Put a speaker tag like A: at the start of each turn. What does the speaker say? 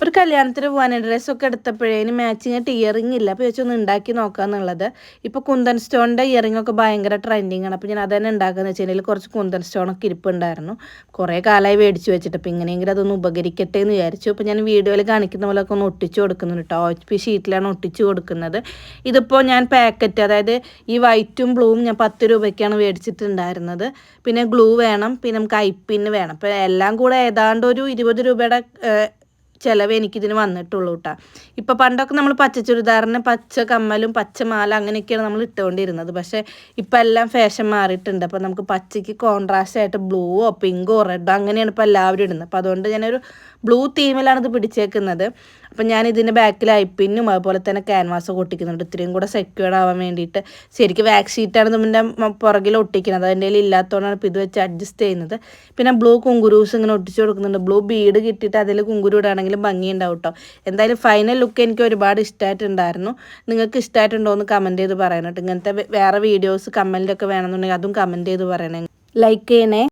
A: ഒരു കല്യാണത്തിന് പോകാനായിട്ട് ഡ്രസ്സൊക്കെ എടുത്തപ്പോഴേ അതിന് മാച്ചിങ് ആയിട്ട് ഇയറിംഗ് ഇല്ല. അപ്പോൾ ചോദിച്ചൊന്ന് ഉണ്ടാക്കി നോക്കാമെന്നുള്ളത്. ഇപ്പോൾ കുന്തൻ സ്റ്റോണിൻ്റെ ഇയറിംഗ് ഒക്കെ ഭയങ്കര ട്രെൻഡിങ് ആണ്. അപ്പോൾ ഞാൻ അതന്നെ ഉണ്ടാക്കുകയെന്ന് വെച്ചാൽ കുറച്ച് കുന്തൻ സ്റ്റോണൊക്കെ ഇരിപ്പുണ്ടായിരുന്നു. കുറേ കാലമായി മേടിച്ച് വെച്ചിട്ട് അപ്പോൾ ഇങ്ങനെയെങ്കിലും അതൊന്ന് ഉപകരിക്കട്ടെ എന്ന് വിചാരിച്ചു. അപ്പോൾ ഞാൻ വീഡിയോയിൽ കാണിക്കുന്ന പോലെയൊക്കെ ഒന്ന് ഒട്ടിച്ചു കൊടുക്കുന്നുണ്ട് കേട്ടോ. OHP ഷീറ്റിലാണ് ഒട്ടിച്ചു കൊടുക്കുന്നത്. ഇതിപ്പോൾ ഞാൻ പാക്കറ്റ്, അതായത് ഈ വൈറ്റും ബ്ലൂവും ഞാൻ 10 രൂപയ്ക്കാണ് മേടിച്ചിട്ടുണ്ടായിരുന്നത്. പിന്നെ ഗ്ലൂ വേണം, പിന്നെ നമുക്ക് ഐപ്പിന്ന് വേണം. അപ്പോൾ എല്ലാം കൂടെ ഏതാണ്ട് ഒരു 20 രൂപയുടെ ചിലവ് എനിക്കിതിന് വന്നിട്ടുള്ളൂ കേട്ടോ. ഇപ്പോൾ പണ്ടൊക്കെ നമ്മൾ പച്ച ചുരിദാറിന് പച്ച കമ്മലും പച്ച മാല അങ്ങനെയൊക്കെയാണ് നമ്മൾ ഇട്ടുകൊണ്ടിരുന്നത്. പക്ഷേ ഇപ്പം എല്ലാം ഫാഷൻ മാറിയിട്ടുണ്ട്. അപ്പോൾ നമുക്ക് പച്ചയ്ക്ക് കോൺട്രാസ്റ്റ് ആയിട്ട് ബ്ലൂവോ പിങ്കോ റെഡോ അങ്ങനെയാണ് ഇപ്പോൾ എല്ലാവരും ഇടുന്നത്. അപ്പോൾ അതുകൊണ്ട് ഞാനൊരു ബ്ലൂ തീമിലാണ് ഇത് പിടിച്ചേക്കുന്നത്. അപ്പം ഞാൻ ഇതിൻ്റെ ബാക്കിൽ ഐപ്പിന്നും അതുപോലെ തന്നെ ക്യാൻവാസ് ഒട്ടിക്കുന്നുണ്ട്, ഇത്രയും കൂടെ സെക്യൂർഡ് ആവാൻ വേണ്ടിയിട്ട്. ശരിക്കും വാക്സ് ഷീറ്റാണ് ഇതിൻ്റെ പുറകിൽ ഒട്ടിക്കുന്നത്. അതിൻ്റെ കയ്യിൽ ഇല്ലാത്തതുകൊണ്ടാണ് ഇപ്പോൾ ഇത് വെച്ച് അഡ്ജസ്റ്റ് ചെയ്യുന്നത്. പിന്നെ ബ്ലൂ കുങ്കുരൂസ് ഇങ്ങനെ ഒട്ടിച്ചു കൊടുക്കുന്നുണ്ട്. ബ്ലൂ ബീഡ് കിട്ടിയിട്ട് അതിൽ കുങ്കുരു ഇടുകയാണെങ്കിലും ഭംഗിയുണ്ടാവും കേട്ടോ. എന്തായാലും ഫൈനൽ ലുക്ക് എനിക്ക് ഒരുപാട് ഇഷ്ടമായിട്ടുണ്ടായിരുന്നു. നിങ്ങൾക്ക് ഇഷ്ടമായിട്ടുണ്ടോ എന്ന് കമൻറ്റ് ചെയ്ത് പറയണം കേട്ടോ. ഇങ്ങനത്തെ വേറെ വീഡിയോസ് കമൻറ്റൊക്കെ വേണമെന്നുണ്ടെങ്കിൽ അതും കമൻറ്റ് ചെയ്ത് പറയണേ. ലൈക്ക് ചെയ്യണേ.